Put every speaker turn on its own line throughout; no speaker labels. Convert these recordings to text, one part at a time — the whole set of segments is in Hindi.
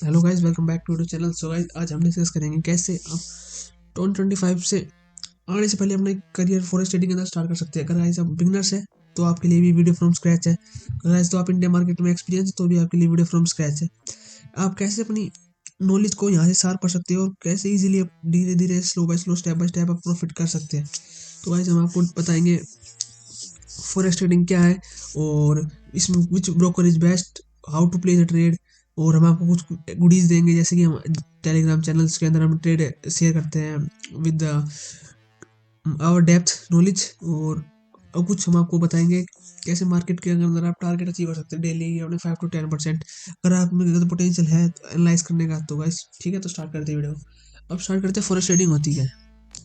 Hello guys, welcome back to channel. So guys, आज हम डिस्कस करेंगे कैसे आप 2025 से आने से पहले अपने करियर फॉरेस्ट ट्रेडिंग के अंदर स्टार्ट कर सकते हैं। अगर गाइस आप बिगनर्स है तो आपके लिए भी वीडियो फ्रॉम स्क्रैच है। अगर गाइस तो आप इंडिया मार्केट में एक्सपीरियंस तो भी आपके लिए वीडियो फ्रॉम स्क्रैच है। आप कैसे अपनी नॉलेज को यहाँ से शार्प कर सकते हो और कैसे इजीली धीरे धीरे slow by slow step by step आप प्रॉफिट कर सकते हैं। तो गाइस हम आपको बताएंगे फॉरेक्स ट्रेडिंग क्या है और इसमें which broker is best, how to play the trade. और हम आपको कुछ गुडीज देंगे, जैसे कि हम टेलीग्राम चैनल्स के अंदर हम ट्रेड शेयर करते हैं विद आवर डेप्थ नॉलेज। और कुछ हम आपको बताएंगे कैसे मार्केट के अंदर आप टारगेट अचीव कर सकते हैं डेली अपने 5 to 10%। अगर आप में ज़्यादा पोटेंशियल है एनालाइज करने का तो गाइस ठीक है, तो स्टार्ट करते हैं वीडियो। अब स्टार्ट करते हैं फॉरेक्स ट्रेडिंग होती है।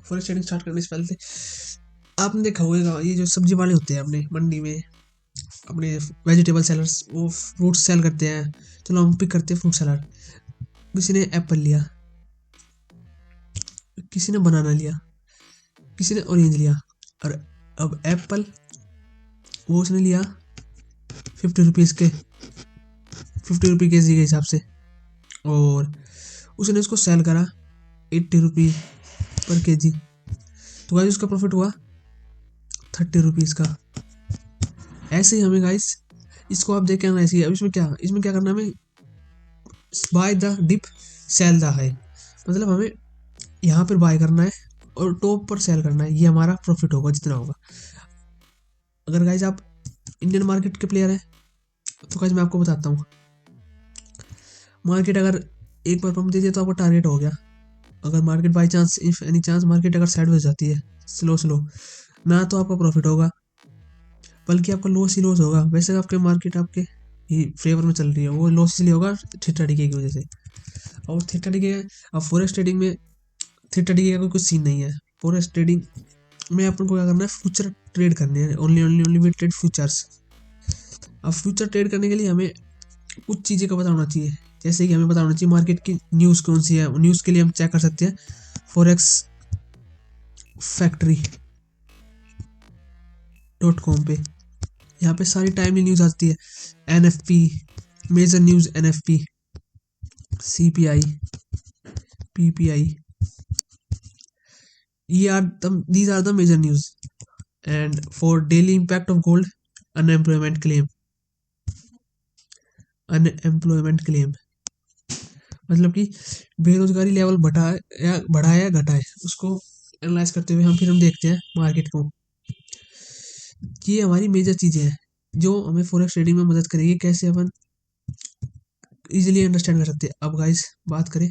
फॉरेक्स ट्रेडिंग स्टार्ट करने से पहले आपने देखा होगा ये जो सब्जी वाले होते हैं अपने मंडी में, अपने वेजिटेबल सेलर्स, वो फ्रूट्स सेल करते हैं। चलो हम पिक करते हैं फ्रूट सलाद। किसी ने एप्पल लिया, किसी ने बनाना लिया, किसी ने ऑरेंज लिया। और अब एप्पल वो उसने लिया 50 रुपीज़ के, 50 रुपये के जी के हिसाब से, और उसने उसको सेल करा 80 रुपये पर के जी। तो गाइस उसका प्रॉफिट हुआ 30 रुपीज़ का। ऐसे ही हमें गाइस इसको आप देख के आना ऐसे ही। अब इसमें क्या करना है हमें, buy the dip sell the high. मतलब हमें यहाँ पर बाय करना है और टॉप पर सेल करना है, ये हमारा प्रॉफिट होगा जितना होगा। अगर गाइज आप इंडियन मार्केट के प्लेयर हैं तो गाइज मैं आपको बताता हूँ, मार्केट अगर एक बार पंप दे दिया तो आपका टारगेट हो गया। अगर market by chance if any chance market अगर साइड हो जाती है स्लो स्लो, ना तो आपका प्रॉफिट होगा बल्कि आपका लॉस ही लॉस होगा। वैसे आपके मार्केट आपके ही फेवर में चल रही है, वो लॉस इसलिए होगा थीटा डीके की वजह से। और थीटा डीके, अब फॉरेक्स ट्रेडिंग में थीटा डीके का कोई कुछ सीन नहीं है। फॉरेक्स ट्रेडिंग में अपन को क्या करना है, फ्यूचर ट्रेड करने हैं, ओनली वी ट्रेड फ्यूचर्स। अब फ्यूचर ट्रेड करने के लिए हमें कुछ चीज़ें का पता होना चाहिए, जैसे कि हमें पता होना चाहिए मार्केट की न्यूज़ कौन सी है। न्यूज़ के लिए हम चेक कर सकते हैं फॉरेक्स फैक्ट्री.com पे। यहाँ पे सारी टाइमली न्यूज़ आती है, NFP, major news NFP, CPI, PPI, these are the major news. And for daily impact of gold, unemployment claim, मतलब कि बेरोजगारी लेवल बढ़ा है या घटा है, उसको एनालाइज करते हुए फिर हम देखते हैं मार्केट को। ये हमारी मेजर चीज़ें हैं जो हमें फॉरेक्स ट्रेडिंग में मदद करेगी, कैसे अपन इजीली अंडरस्टैंड कर सकते हैं। अब गाइस बात करें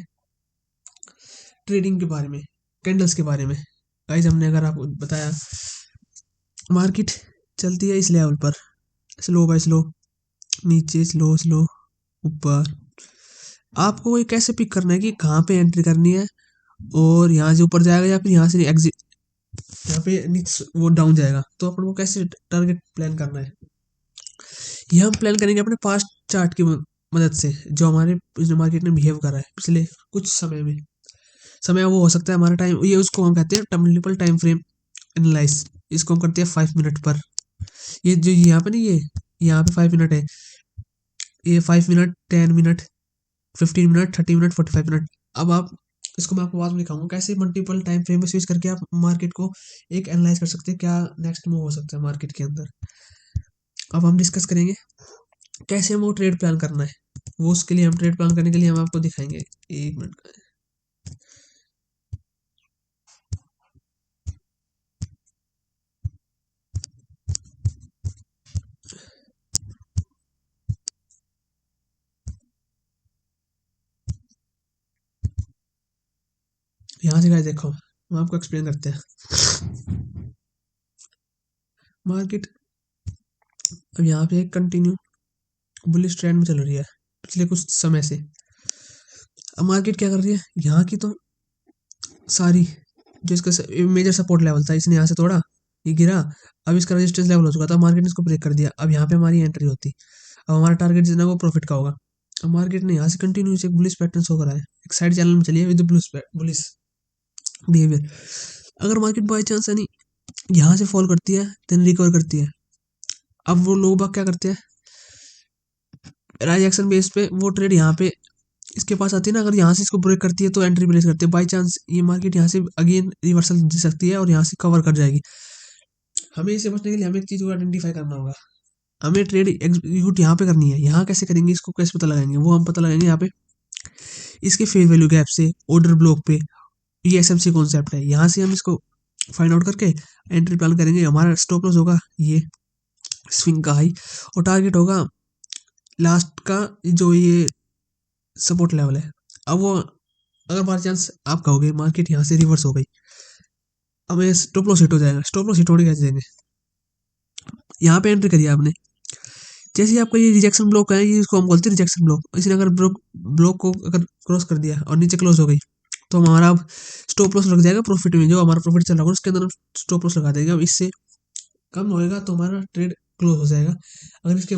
ट्रेडिंग के बारे में, कैंडल्स के बारे में। गाइस हमने अगर आपको बताया मार्केट चलती है इस लेवल पर, स्लो बाय स्लो, नीचे स्लो स्लो, ऊपर। आपको ये कैसे पिक करना है कि कहाँ पे एंट्री करनी है और यहाँ से ऊपर जाएगा या फिर यहाँ से एग्जिट, यहाँ पे नीचे वो डाउन जाएगा, तो अपन को कैसे टारगेट प्लान करना है, ये हम प्लान करेंगे अपने पास्ट चार्ट की मदद से, जो हमारे मार्केट ने बिहेव करा है पिछले कुछ समय वो हो सकता है हमारा टाइम, ये उसको हम कहते हैं मल्टीपल टाइम फ्रेम एनालाइज। इसको हम करते हैं 5 मिनट पर। ये जो यहाँ पे नहीं, ये यहाँ पे 5 मिनट है, ये 5 minute, 10 minute, 15 minute, 30 minute, 45 minute. अब आप इसको मैं आपको बाद में दिखाऊंगा कैसे मल्टीपल टाइम फ्रेम में स्विच करके आप मार्केट को एक एनालाइज कर सकते हैं, क्या नेक्स्ट मूव हो सकता है मार्केट के अंदर। अब हम डिस्कस करेंगे कैसे हम वो ट्रेड प्लान करना है। वो उसके लिए हम ट्रेड प्लान करने के लिए हम आपको दिखाएंगे, 1 मिनट का। यहाँ से गाइस देखो, हम आपको एक्सप्लेन करते हैं मार्केट। अब यहाँ पे एक कंटिन्यू बुलिश ट्रेंड में चल रही है पिछले कुछ समय से। अब मार्केट क्या कर रही है, यहाँ की तो सारी जो इसका मेजर सपोर्ट लेवल था, इसने यहाँ से तोड़ा, ये गिरा। अब इसका रेजिस्टेंस लेवल हो चुका था, मार्केट ने इसको ब्रेक कर दिया। अब यहाँ पे हमारी एंट्री होती, अब हमारा टारगेट जितना वो प्रॉफिट का होगा। अब मार्केट ने यहाँ से कंटिन्यू एक बुलिश पैटर्न शो करा है, एक साइड चैनल में चलिए विद बुलिश बिहेवियर। अगर मार्केट बाई चांस यानी यहाँ से फॉल करती है देन रिकवर करती है, अब वो लोग बाग क्या करते हैं, राइज एक्शन बेस पे वो ट्रेड यहाँ पे इसके पास आती है ना, अगर यहाँ से इसको ब्रेक करती है तो एंट्री प्लेस करती है। बाई चांस ये मार्केट यहाँ से अगेन रिवर्सल दे सकती है और यहाँ से कवर कर जाएगी। हमें इसे बचने के लिए हमें एक चीज़ को आइडेंटिफाई करना होगा। हमें ट्रेड एग्जीक्यूट यहाँ पे करनी है। यहाँ कैसे करेंगे, इसको कैसे पता लगाएंगे, वो हम पता लगाएंगे यहाँ पे इसके फेयर वैल्यू गैप से, ऑर्डर ब्लॉक पे। ये एसएमसी कॉन्सेप्ट है, यहाँ से हम इसको फाइंड आउट करके एंट्री प्लान करेंगे। हमारा स्टॉप लॉस होगा ये स्विंग का हाई, और टारगेट होगा लास्ट का जो ये सपोर्ट लेवल है। अब वो अगर बाई चांस आप कहोगे मार्केट यहाँ से रिवर्स हो गई, हमें स्टॉप लॉस हिट हो जाएगा। स्टॉप लॉस हिट होने कैसे देंगे, यहाँ पे एंट्री करिए आपने, जैसे ही आपका ये रिजेक्शन ब्लॉक है, ये इसको हम बोलते हैं रिजेक्शन ब्लॉक। इसने अगर ब्लॉक को अगर क्रॉस कर दिया और नीचे क्लोज हो गई, तो हमारा अब स्टॉप लॉस लग जाएगा प्रॉफिट में। जो हमारा प्रॉफिट चल रहा होगा उसके अंदर हम स्टॉप लॉस लगा देंगे। अब इससे कम होएगा तो हमारा ट्रेड क्लोज हो जाएगा। अगर इसके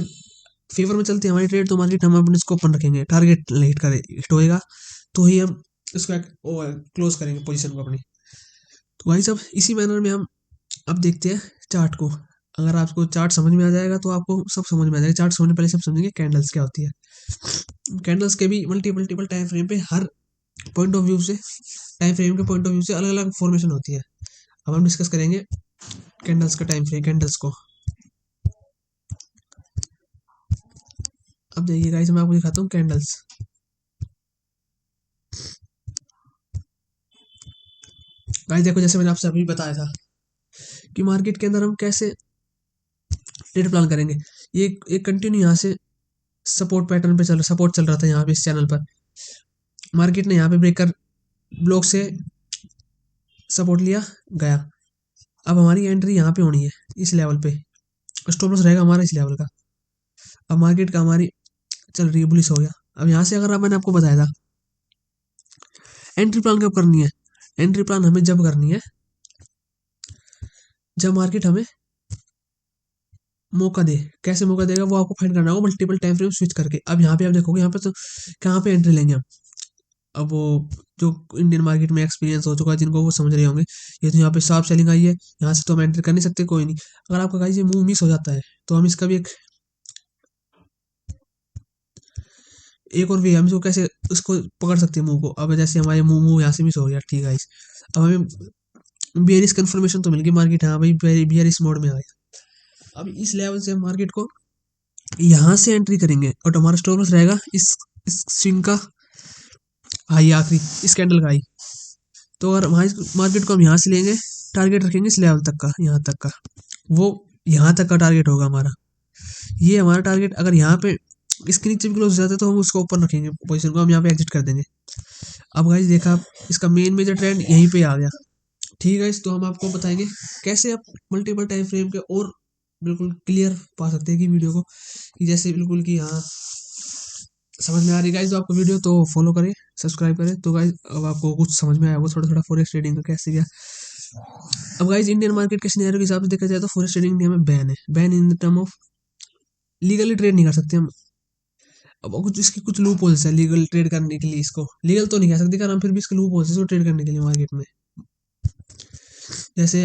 फेवर में चलती है हमारी ट्रेड, तो मार्केट हम अपने इसको ओपन रखेंगे, टारगेट हिट होएगा तो ही हम इसको क्लोज करेंगे पोजीशन को अपनी। तो भाई सब इसी मैनर में हम अब देखते हैं चार्ट को। अगर आपको चार्ट समझ में आ जाएगा तो आपको सब समझ में आ जाएगा। चार्ट समझने पहले सब समझेंगे कैंडल्स क्या होती है। कैंडल्स के भी मल्टीपल टाइम फ्रेम पे, हर पॉइंट ऑफ व्यू से, टाइम फ्रेम के पॉइंट ऑफ व्यू से अलग अलग फॉर्मेशन होती है। अब हम डिस्कस करेंगे कैंडल्स का टाइम फ्रेम, कैंडल्स को। अब देखिए गाइस, मैं आपको दिखाता हूँ कैंडल्स। गाइस देखो, जैसे मैंने आपसे अभी बताया था कि मार्केट के अंदर हम कैसे ट्रेड प्लान करेंगे। ये एक कंटिन्यू यहाँ से सपोर्ट पैटर्न पे सपोर्ट चल रहा था यहाँ पे इस चैनल पर। मार्केट ने यहाँ पे ब्रेकर ब्लॉक से सपोर्ट लिया, गया। अब हमारी एंट्री यहाँ पे होनी है इस लेवल पे, स्टॉप लॉस रहेगा हमारा इस लेवल का। अब मार्केट का हमारी चल रही है, बुलिश हो गया। अब यहाँ से अगर मैंने आपको बताया था एंट्री प्लान कब करनी है, एंट्री प्लान हमें जब करनी है जब मार्केट हमें मौका दे। कैसे मौका देगा वो आपको फाइंड करना होगा मल्टीपल टाइम फ्रेम स्विच करके। अब यहाँ पे आप देखोगे, यहाँ पे तो कहाँ पे एंट्री लेंगे हम। अब वो जो इंडियन मार्केट में एक्सपीरियंस हो चुका है जिनको, वो समझ रहे होंगे। ये तो यहाँ पे शार्प सेलिंग आई है, यहाँ से तो हम एंट्री कर नहीं सकते, कोई नहीं। अगर आपका गाइस ये मूव मिस हो जाता है तो हम इसका भी एक और वे हम इसको कैसे उसको पकड़ सकते हैं मूव को। अब जैसे हमारे मूव यहाँ से मिस हो गया, ठीक है गाइस, अब हमें बियरिश कंफर्मेशन तो मिल गई, मार्केट हाँ भाई बियरिश मोड में आ गया। अब इस लेवल से हम मार्केट को यहाँ से एंट्री करेंगे और हमारा स्टॉप लॉस रहेगा इस स्विंग का हाई, आखिरी इस कैंडल का हाई। तो अगर मार्केट को हम यहाँ से लेंगे, टारगेट रखेंगे इस लेवल तक का, यहाँ तक का, वो यहाँ तक का टारगेट होगा हमारा। ये हमारा टारगेट अगर यहाँ पे इसके नीचे भी क्लोज हो जाता है तो हम उसको ओपन रखेंगे पोजीशन को, हम यहाँ पे एग्जिट कर देंगे। अब गाइस देखा, इसका मेन मेजर ट्रेंड यहीं पे आ गया, ठीक है गाइस। तो हम आपको बताएंगे कैसे आप मल्टीपल टाइम फ्रेम के और बिल्कुल क्लियर पा सकते हैं कि वीडियो को, कि जैसे बिल्कुल कि हाँ समझ में आ रही गाइस। तो आपको वीडियो तो फॉलो करें, सब्सक्राइब करें। तो गाइस अब आपको कुछ समझ में आया होगा थोड़ा थोड़ा फॉरेक्स ट्रेडिंग का कैसे क्या। अब गाइस इंडियन मार्केट के सिनेरियो के हिसाब से देखा जाए तो फॉरेक्स ट्रेडिंग इंडिया में बैन है। Ban in the term of legally trade नहीं कर सकते हम। अब कुछ इसकी कुछ लूप होल्स है लीगल ट्रेड करने के लिए, इसको लीगल तो नहीं कह सकते कारण, फिर भी इसके लूप होल्स है ट्रेड करने के लिए मार्केट में। जैसे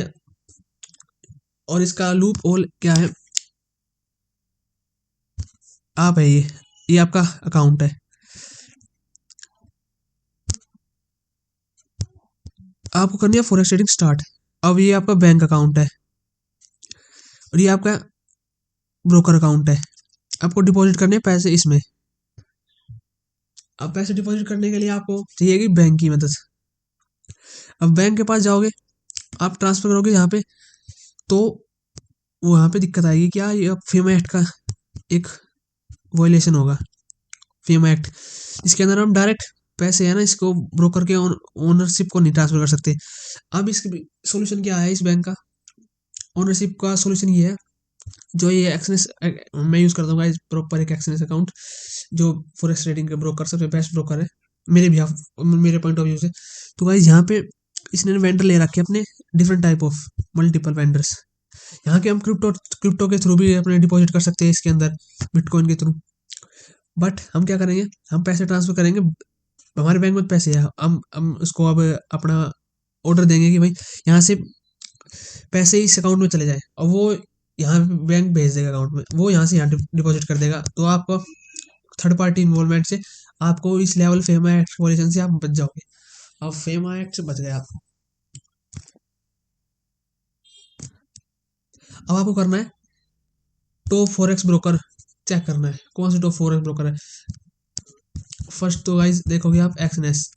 और इसका लूप होल क्या है, आप है ये आपका अकाउंट है, आपको करनी है फॉरेक्स ट्रेडिंग स्टार्ट। अब ये आपका बैंक अकाउंट है और ये आपका ब्रोकर अकाउंट है। आपको डिपॉजिट करने पैसे इसमें। अब पैसे डिपॉजिट करने के लिए आपको चाहिए कि बैंक की मदद। अब बैंक के पास जाओगे, आप ट्रांसफर करोगे यहाँ पे, तो वो यहाँ पे दिक्कत आएगी क्या, ये फेमा एक्ट का एक वायलेशन होगा, फेमा एक्ट। इसके अंदर हम डायरेक्ट पैसे है ना, इसको ब्रोकर के ओनरशिप को नहीं ट्रांसफर कर सकते। अब इसकी सोल्यूशन क्या है इस बैंक का, ओनरशिप का सोल्यूशन ये है, जो ये एक्सनेस मैं यूज़ करता हूँ प्रॉपर एक एक्सनेस अकाउंट, जो फॉरेक्स ट्रेडिंग के ब्रोकर सबसे बेस्ट ब्रोकर है मेरे भी मेरे पॉइंट ऑफ व्यू से। तो गाइस यहाँ पे इसने वेंडर ले रखे अपने different type of multiple vendors. यहाँ के हम क्रिप्टो के थ्रू भी अपने डिपॉजिट कर सकते हैं इसके अंदर, बिटकॉइन के थ्रू। बट हम क्या करेंगे, हम पैसे ट्रांसफर करेंगे, हमारे बैंक में पैसे है, हम उसको अब अपना ऑर्डर देंगे कि भाई यहाँ से पैसे इस अकाउंट में चले जाए, और वो यहाँ बैंक भेज देगा अकाउंट में, वो यहाँ से यहाँ डिपॉजिट कर देगा। तो आपको थर्ड पार्टी इन्वॉल्वमेंट से आपको इस लेवल फेमा एक्ट पॉजिशन से आप बच जाओगे। अब फेमा एक्ट से बच गए आप। अब आपको करना है टॉप फॉरेक्स ब्रोकर चेक करना है, कौन से टॉप फॉरेक्स ब्रोकर है। फर्स्ट तो गाइज देखोगे आप एक्सनेस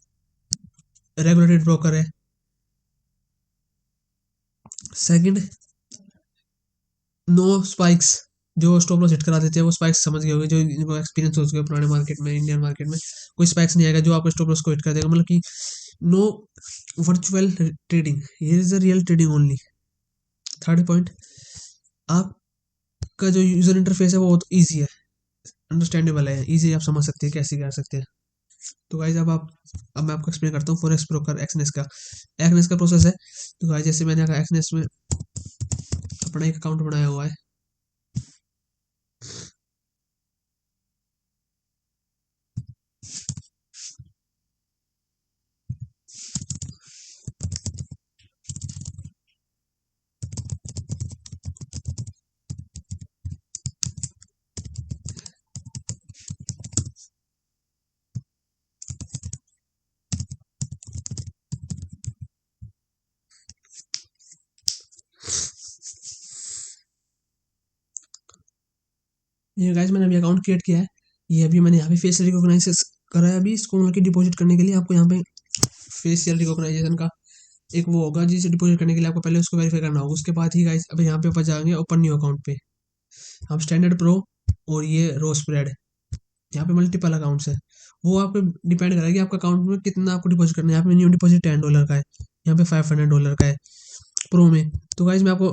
रेगुलेटेड ब्रोकर है। सेकंड नो स्पाइक्स, जो स्टॉप लॉस हिट करा देते हैं वो स्पाइक्स समझ गए होंगे, जो इनको एक्सपीरियंस हो चुका है पुराने मार्केट में, इंडियन मार्केट में कोई स्पाइक्स नहीं आएगा जो आपको स्टॉप लॉस को हिट कर देगा, मतलब कि no virtual trading, here is a real trading only. Third point, आपका जो यूजर इंटरफेस है वो बहुत ईजी है, अंडरस्टैंडेबल है, ईजी आप समझ सकते हैं कैसे कर सकते हैं। तो गाइज अब मैं आपको एक्सप्लेन करता हूँ फॉरेक्स ब्रोकर एक्सनेस का। एक्सनेस का प्रोसेस है, तो गाइज जैसे मैंने एक्सनेस में अपना एक अकाउंट बनाया हुआ है। ये गाइज मैंने अभी अकाउंट क्रिएट किया है, ये अभी मैंने यहाँ पे फेस रिकॉग्नाइज करा है। अभी इसको मतलब कि डिपॉजिट करने के लिए आपको यहाँ पे फेशियल रिकॉग्नाइजेशन का एक वो होगा, जिसे डिपॉजिट करने के लिए आपको पहले उसको वेरीफाई करना होगा। उसके बाद ही गाइज अब यहाँ पे ऊपर जाएंगे ओपन न्यू अकाउंट पे, हम स्टैंडर्ड प्रो और ये रो स्प्रेड, यहाँ पे मल्टीपल अकाउंट्स है, वो आपको डिपेंड करेगा कि आपका अकाउंट में कितना आपको डिपॉजिट करना है। यहाँ पे मिनिमम डिपॉजिट $10 का है, यहाँ पे $500 का है प्रो में। तो गाइज मैं आपको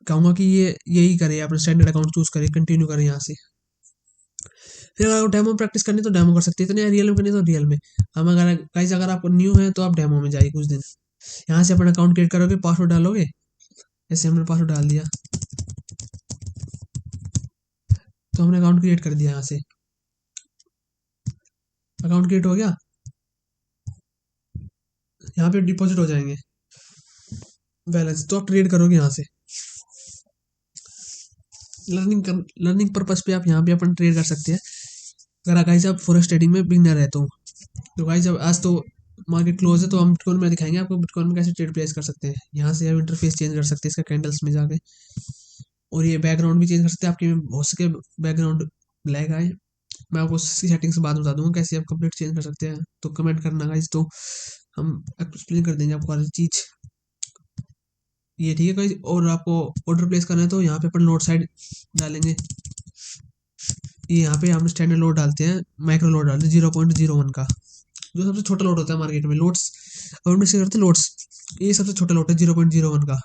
कहूँगा कि ये यही करें, अपना स्टैंडर्ड अकाउंट चूज करें, कंटिन्यू करें यहाँ से। फिर अगर डेमो प्रैक्टिस करनी तो डेमो कर सकते हैं, इतने रियल में करनी तो रियल में। हम अगर गाइज अगर आपको न्यू है तो आप डेमो में जाइए कुछ दिन, यहाँ से अपना अकाउंट क्रिएट करोगे, पासवर्ड डालोगे, जैसे हमने पासवर्ड डाल दिया तो हमने अकाउंट क्रिएट कर दिया। यहाँ से अकाउंट क्रिएट हो गया, यहाँ पे डिपॉजिट हो जाएंगे बैलेंस, तो आप ट्रेड करोगे यहाँ से। लर्निंग पर्पज पे आप यहाँ पे अपन ट्रेड कर सकते हैं, अगर गाइस आप फॉरेक्स ट्रेडिंग में बिगनर है तो गाइस अब आज तो मार्केट क्लोज है, तो हम बिटकॉइन में दिखाएंगे आपको बिटकॉइन में कैसे ट्रेड प्लेस कर सकते हैं। यहाँ से आप इंटरफेस चेंज कर सकते हैं इसका कैंडल्स में जाके, और ये बैकग्राउंड भी चेंज कर सकते हैं, आपके हो सके बैकग्राउंड ब्लैक आए। मैं आपको उसकी सेटिंग्स बाद बता दूंगा कैसे आप कंप्लीट चेंज कर सकते हैं, तो कमेंट करना गाइस, तो हम एक्सप्लेन कर देंगे आपको हर चीज़। ये ठीक है गाइस, और आपको ऑर्डर प्लेस करना है तो यहाँ पे अपन लोड साइड डालेंगे। ये यहाँ पे हम स्टैंडर्ड लोड डालते हैं, माइक्रो लोड डालते हैं 0.01 का, जो सबसे छोटा लोड होता है मार्केट में। लोड्स और मिक्स करते हैं लोड्स, ये सबसे छोटा लोड है 0.01 का।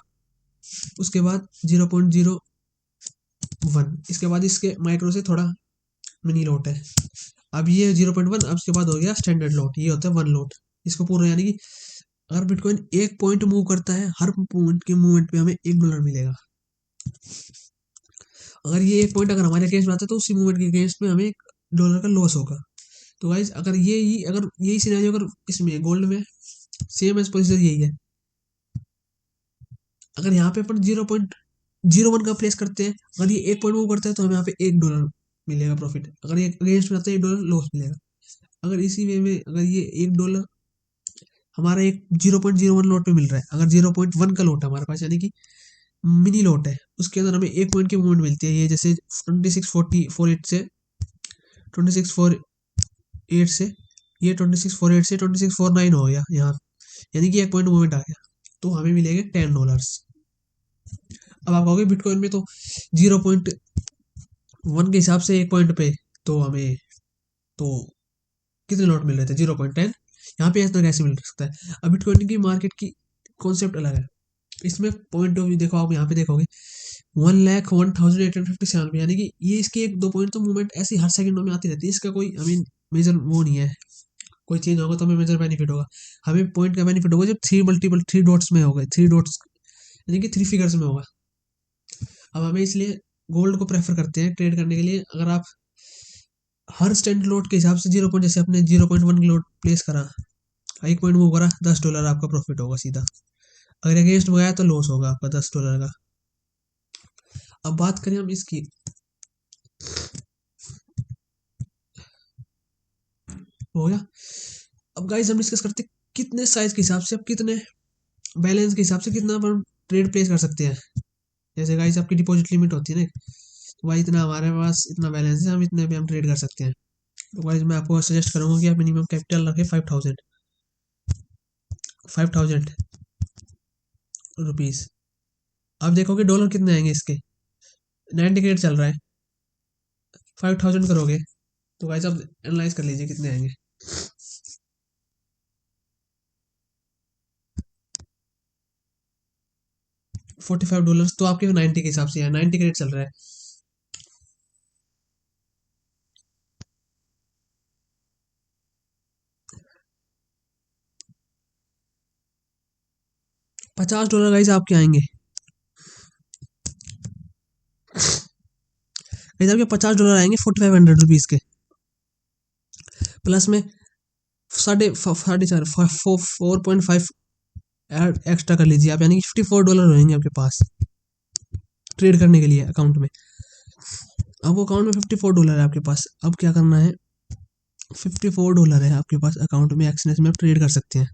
उसके बाद 0.01, इसके बाद इसके माइक्रो से थोड़ा मिनी लोट है। अब ये 0.1, अब इसके बाद हो गया स्टैंडर्ड लोट, ये होता है 1 लोट। इसको पूरा यानी कि अगर बिटकॉइन 1 पॉइंट मूव करता है, हर पॉइंट के मूवमेंट पे हमें $1 मिलेगा। अगर ये 1 पॉइंट अगर हमारे अगेंस्ट में आता है तो उसी मूवमेंट के अगेंस्ट में हमें $1 का लॉस होगा। तो गाइज अगर यही सिनेरियो अगर इसमें गोल्ड में सेम एज प्रोसीजर यही है। अगर यहाँ पे अपन 0.01 का प्लेस करते हैं, अगर ये 1 पॉइंट मूव करता है तो हमें यहाँ पे $1 मिलेगा प्रॉफिट, अगर ये अगेंस्ट में आता है $1 लॉस मिलेगा। अगर इसी वे में अगर ये $1 हमारा एक 0.01 लोट पे मिल रहा है, अगर 0.1 का लोट है हमारे पास, यानी कि मिनी लोट है, उसके अंदर हमें 1 पॉइंट की मूवमेंट मिलती है। ये जैसे 2648 से 2648 से ये 2648 से 2649 हो गया यहाँ, यानी कि 1 पॉइंट मूवमेंट आ गया, तो हमें मिलेगा $10। अब आप कहोगे बिटकॉइन में तो 0.1 के हिसाब से 1 पॉइंट पे तो हमें तो कितने लॉट मिल रहे थे 0.10, यहाँ पे इतना कैसे मिल सकता है। अब बिटकॉइन की मार्केट की कॉन्सेप्ट अलग है, इसमें पॉइंट ऑफ व्यू देखो, आप यहाँ पे देखोगे 1,01,857, यानी कि ये इसके 1-2 पॉइंट तो मूवमेंट ऐसी हर सेकंडों में आती रहती है, इसका कोई हमें मेजर वो नहीं है। कोई चेंज होगा तो हमें मेजर बेनिफिट होगा, हमें पॉइंट का बेनिफिट होगा जब थ्री डॉट्स में होगा, 3 डॉट्स यानी कि 3 फिगर्स में होगा। अब हमें इसलिए गोल्ड को प्रेफर करते हैं ट्रेड करने के लिए। अगर आप हर स्टैंड लोड के हिसाब से 0 पॉइंट, जैसे अपने 0.1 लोड प्लेस करा, 1 पॉइंट मूव करा, $10 आपका प्रॉफिट होगा सीधा। अगर अगेंस्ट में गया तो लॉस होगा आपका $10 का। अब बात करें हम इसकी, हो गया। अब गाइस हम डिस्कस करते हैं कितने साइज के हिसाब से, अब कितने बैलेंस के हिसाब से कितना अपन ट्रेड प्लेस कर सकते हैं। जैसे गाइस आपकी डिपॉजिट लिमिट होती है ना, तो भाई इतना हमारे पास इतना बैलेंस है, हम इतने पे हम ट्रेड कर सकते हैं। तो गाइस मैं आपको सजेस्ट करूंगा कि आप मिनिमम कैपिटल रखें 5000 रुपीज़। आप देखोगे डॉलर कितने आएंगे इसके, 90 के रेट चल रहा है, 5000 करोगे तो गाइस आप एनालाइज कर लीजिए कितने आएंगे। 45 डॉलर तो आपके 90 के हिसाब से है, 90 का रेट चल रहा है। $50 गाइस आपके आएंगे, गाइस आपके $50 आएंगे 4500 रुपीज़ के, प्लस में साढ़े चार 4.5 एक्स्ट्रा कर लीजिए आप, यानी कि $54 रहेंगे आपके पास ट्रेड करने के लिए अकाउंट में। अब अकाउंट में $54 है आपके पास, अब क्या करना है, $54 है आपके पास अकाउंट में, एक्सचेंज में आप ट्रेड कर सकते हैं।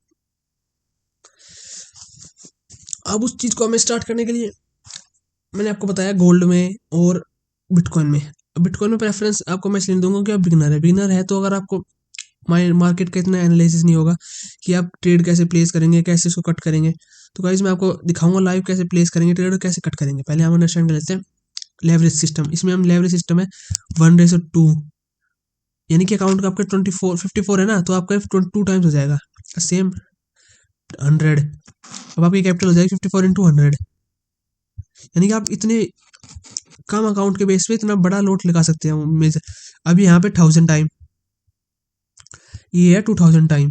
अब उस चीज़ को हमें स्टार्ट करने के लिए मैंने आपको बताया गोल्ड में और बिटकॉइन में। बिटकॉइन में प्रेफरेंस आपको मैं इसलिए दूंगा कि आप बिगिनर है तो अगर आपको मार्केट का इतना एनालिसिस नहीं होगा कि आप ट्रेड कैसे प्लेस करेंगे, कैसे इसको कट करेंगे, तो गाइस मैं आपको दिखाऊंगा लाइव कैसे प्लेस करेंगे ट्रेड और कैसे कट करेंगे। पहले हम अंडरस्टैंड कर लेते हैं लेवरेज सिस्टम। इसमें हम लेवरेज सिस्टम है 1:2, यानी कि अकाउंट का आपका 54 है ना, तो आपका 22 टाइम्स हो जाएगा सेम 100। अब आपकी कैपिटल हो जाएगी 54 × 100, यानी कि आप इतने कम अकाउंट के बेस पे इतना बड़ा लोट लगा सकते हैं। अभी यहाँ पे 1000 टाइम, ये है 2000 टाइम,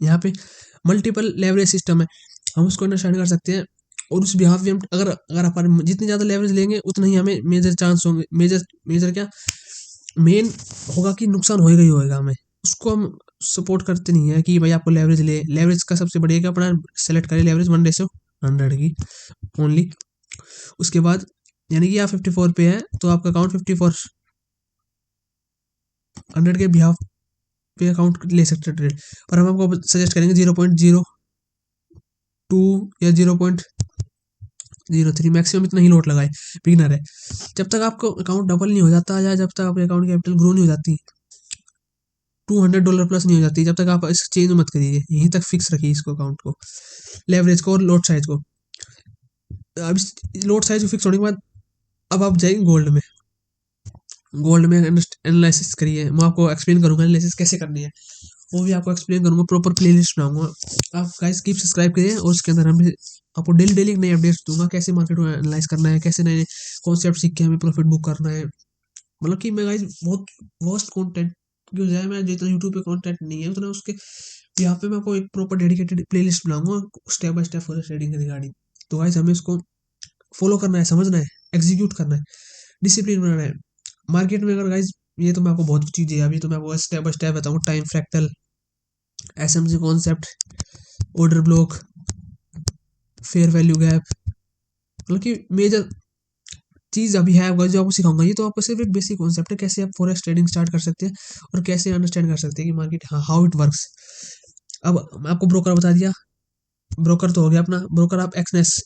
यहाँ पे मल्टीपल लेवरेज सिस्टम है, हम उसको अंडरस्टैंड कर सकते हैं। और उस बिहाफ में हम अगर अपन जितनी ज़्यादा लेवरेज लेंगे उतना ही हमें मेजर चांस होंगे, मेजर क्या मेन होगा कि नुकसान होएगा ही होएगा हमें। उसको हम सपोर्ट करते नहीं है कि भाई आपको लेवरेज का सबसे बढ़िया क्या अपना सेलेक्ट करें, लेवरेज 1:100 की ओनली। उसके बाद यानी कि आप 54 पे है तो आपका अकाउंट 5400 के बिहाफ पे अकाउंट ले सकते हैं ट्रेड, पर हम आपको सजेस्ट करेंगे 0.02 या 0.03 मैक्सिमम इतना ही लोट लगाए, बिगिनर है। जब तक आपको अकाउंट डबल नहीं हो जाता या जब तक आपके अकाउंट की कैपिटल ग्रो नहीं हो जाती, $200 प्लस नहीं हो जाती, जब तक आप इस चेंज मत करिए, यहीं तक फिक्स रखिए इसको अकाउंट को, लेवरेज को और लोट साइज को। अब लोट साइज फिक्स होने के बाद अब आप जाएंगे गोल्ड में एनालिसिस करिए। मैं आपको एक्सप्लेन करूंगा एनालिसिस कैसे करनी है, वो भी आपको एक्सप्लेन करूंगा, प्रॉपर प्लेलिस्ट बनाऊंगा। आप गाइस कीप सब्सक्राइब करिए और उसके अंदर हम आपको डेली नए अपडेट्स दूंगा, कैसे मार्केट को एनालाइज करना है, कैसे नए कॉन्सेप्ट सीख के हमें प्रॉफिट बुक करना है। मतलब कि मैं गाइस बहुत वर्स्ट कंटेंट की बजाय मैं जितना यूट्यूब पे कंटेंट नहीं है उतना उसके यहाँ पे मैं आपको एक प्रॉपर डेडिकेटेड प्लेलिस्ट बनाऊंगा step by step for trading regarding. तो गाइस हमें इसको फॉलो करना है, समझना है, एग्जीक्यूट करना है, डिसिप्लिन बनाना है मार्केट में। अगर गाइस ये तो मैं आपको बहुत चीज़ें अभी तो मैं आपको स्टेप बाय स्टेप बताऊंगा, time fractal, SMC concept, order block, fair value gap, मतलब कि मेजर चीज़ अभी है जो आपको सिखाऊंगा। ये तो आपको सिर्फ एक बेसिक कॉन्सेप्ट है कैसे आप फॉरेक्स ट्रेडिंग स्टार्ट कर सकते हैं और कैसे अंडरस्टैंड कर सकते हैं कि मार्केट हाउ इट वर्क्स। अब मैं आपको ब्रोकर बता दिया, ब्रोकर तो हो गया अपना। ब्रोकर आप एक्सनेस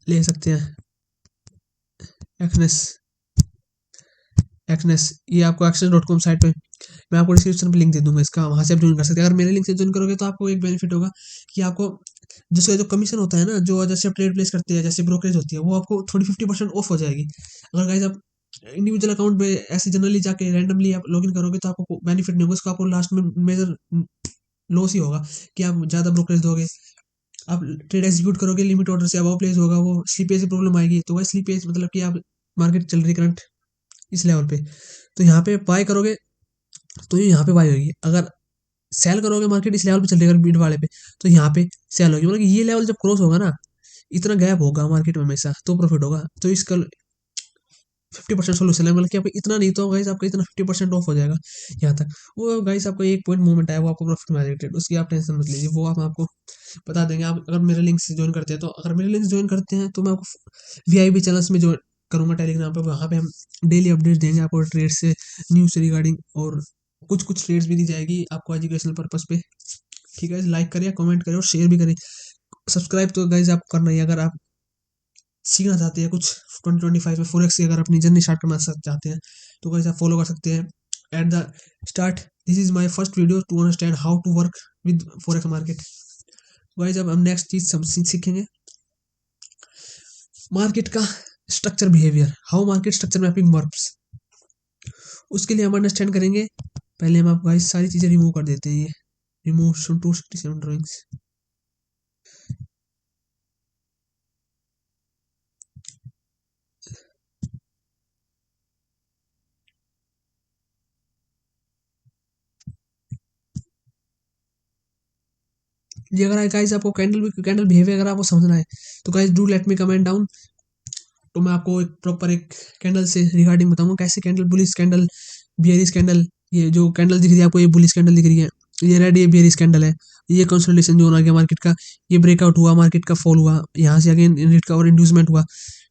ले सकते हैं, एक्सनेस एक्सनेस ये आपको एक्सनेस.com साइट पे मैं आपको डिस्क्रिप्शन पे लिंक दे दूंगा इसका, वहाँ से आप ज्वाइन कर सकते हैं। अगर मेरे लिंक से ज्वाइन करोगे तो आपको एक बेनिफिट होगा कि आपको जो कमीशन होता है ना, जो जैसे आप ट्रेड प्लेस करते हैं, जैसे ब्रोकरेज होती है, वो आपको थोड़ी 50% ऑफ हो जाएगी। अगर गाइस आप इंडिविजुअल अकाउंट में ऐसे जनरली जाके रैंडमली आप लॉगिन करोगे तो आपको बेनिफिट नहीं होगा, उसका आपको लास्ट में मेजर लॉस ही होगा कि आप ज़्यादा ब्रोकरेज दोगे, आप ट्रेड एग्जीक्यूट करोगे, लिमिट ऑर्डर से अब प्लेस होगा, वो स्लीपेज की प्रॉब्लम आएगी। तो वह स्लीपेज मतलब कि आप मार्केट चल रही करंट इस लेवल पे, तो यहाँ पे बाय करोगे तो ये यहाँ पे बाय होगी। अगर सेल करोगे मार्केट इस लेवल पे चल रही है बीट वाले पे, तो यहाँ पे सेल होगी। मतलब ये लेवल जब क्रॉस होगा ना, इतना गैप होगा मार्केट में हमेशा, तो प्रॉफिट होगा। तो इसका 50% सोल्यूशन है, मतलब कि आपको इतना नहीं तो गाइस आपका इतना 50% ऑफ हो जाएगा यहाँ तक। वो गाइस आपको एक पॉइंट मूवमेंट आया, वो आपको प्रॉफिट में रिलेटेड, उसकी आप टेंशन मत लीजिए, वो हम आपको बता देंगे। आप अगर मेरे लिंक से ज्वाइन करते हैं, तो अगर मेरे लिंक से ज्वाइन करते हैं तो मैं आपको VIP चैनल्स में ज्वाइन करूँगा टेलीग्राम पे, वहाँ पे हम डेली अपडेट देंगे आपको ट्रेड से, न्यूज़ से रिगार्डिंग और कुछ कुछ ट्रेड्स भी दी जाएगी आपको एजुकेशनल पर्पस पे। ठीक है, लाइक करिए, कमेंट करिए और शेयर भी करिए। सब्सक्राइब तो गाइज आप करना ही है, अगर आप सीखना चाहते हैं कुछ 2025 में फॉरेक्स की, अगर अपनी जर्नी स्टार्ट करना चाहते हैं तो गाइज आप फॉलो कर सकते हैं। At the start, this is my first video to understand how to work with forex market. Guys अब हम नेक्स्ट चीज सब सीखेंगे, मार्केट का structure behaviour, how market structure mapping works. उसके लिए हम अंडरस्टैंड करेंगे, पहले हम आपको गाइस सारी चीजें रिमूव कर देते हैं। ये रिमूव 267 ड्राइंग्स। ये अगर गाइस आपको कैंडल बिहेवियर अगर आपको समझना है तो guys do let me comment down, तो मैं आपको एक प्रॉपर एक कैंडल से रिगार्डिंग बताऊंगा कैसे candle, bullish candle, bearish candle. ये जो कैंडल दिख रही है आपको, ये बुलिश कैंडल दिख रही है, ये रेड, ये बियरिश कैंडल है। ये कंसोलिडेशन जोन आ गया मार्केट का, ये ब्रेकआउट हुआ, मार्केट का फॉल हुआ, यहाँ से अगेन रिकवर इंड्यूसमेंट हुआ,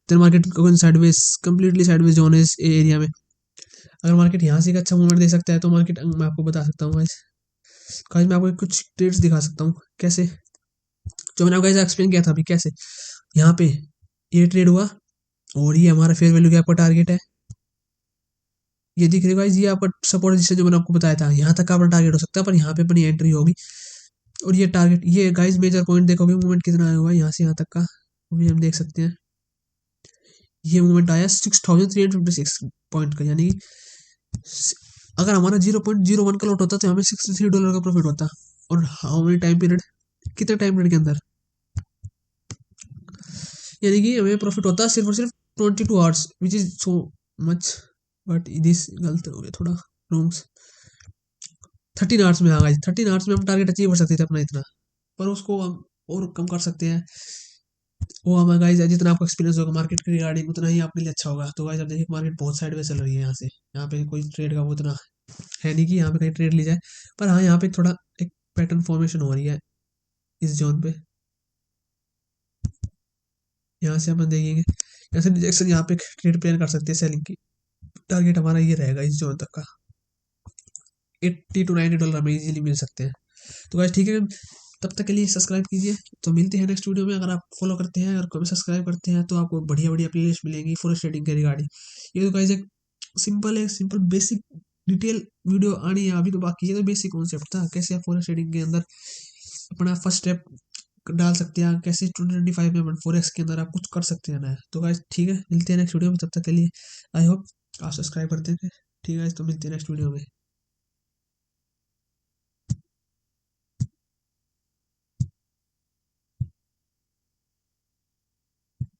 then market sideways, completely sideways zone है इस एरिया में। अगर मार्केट यहाँ से एक अच्छा मूवमेंट दे सकता है तो मार्केट मैं आपको बता सकता हूँ गाइस। गाइस मैं आपको कुछ ट्रेड्स दिखा सकता हूँ कैसे, जो मैंने आपको एक्सप्लेन किया था अभी, कैसे यहाँ पे ये ट्रेड हुआ और ये हमारा फेयर वैल्यू गैप का टारगेट है। ये दिख रही है गाइस, ये आपका सपोर्ट जिससे जो मैंने आपको बताया था, यहाँ तक का अपना टारगेट हो सकता है, पर यहाँ पे अपनी एंट्री होगी। और ये टारगेट, ये गाइस मेजर पॉइंट देखोगे मूवमेंट कितना आया हुआ है यहाँ से यहाँ तक का, वो भी हम देख सकते हैं। ये मूवमेंट आया 6356 पॉइंट का, यानी अगर हमारा 0.01 का लॉट होता तो हमें $63 का प्रॉफिट होता। और हाउ मेनी टाइम पीरियड, कितने टाइम पीरियड के अंदर, यानी कि हमें प्रॉफिट होता है सिर्फ और सिर्फ 22 hours, which is so much. But this गलत हो गया थोड़ा, रॉन्ग्स। 13 आवर्स में आ गई, 13 आवर्स में हम टारगेट अचीव कर सकते थे अपना इतना, पर उसको हम और कम कर सकते हैं। वो हमें गाइस जितना आपको एक्सपीरियंस होगा मार्केट के रिगार्डिंग उतना ही आपके लिए अच्छा होगा। तो गाइस अब देखिए मार्केट बहुत साइड में चल रही है यहाँ से, यहाँ पे कोई ट्रेड का वो उतना है नहीं कि यहाँ पे कहीं ट्रेड ली जाए, पर हाँ यहाँ पे थोड़ा एक पैटर्न फॉर्मेशन हो रही है इस जोन पे। यहाँ से अपन देखेंगे, यहाँ से रिजेक्शन, यहाँ पे ट्रेड प्लान कर सकते हैं सेलिंग की। टारगेट हमारा ये रहेगा इस जोन तक का, $80 to $90 में इजीली मिल सकते हैं। तो गाइस ठीक है, तब तक के लिए सब्सक्राइब कीजिए। तो मिलते हैं नेक्स्ट वीडियो में। अगर आप फॉलो करते हैं और कभी सब्सक्राइब करते हैं तो आपको बढ़िया बढ़िया प्लेलिस्ट मिलेंगी फॉरेक्स ट्रेडिंग के रिगार्डिंग। ये तो गाइस एक सिंपल बेसिक डिटेल वीडियो आनी है अभी, तो बाकी ये तो बेसिक कॉन्सेप्ट था, कैसे आप फॉरेक्स ट्रेडिंग के अंदर अपना फर्स्ट स्टेप डाल सकते हैं, कैसे 2025 में फॉरेक्स के अंदर आप कुछ कर सकते हैं ना। तो गाइस ठीक है, मिलते हैं नेक्स्ट वीडियो में, तब तक के लिए आई होप आप सब्सक्राइब करते हैं। ठीक है, तो मिलते हैं नेक्स्ट वीडियो में।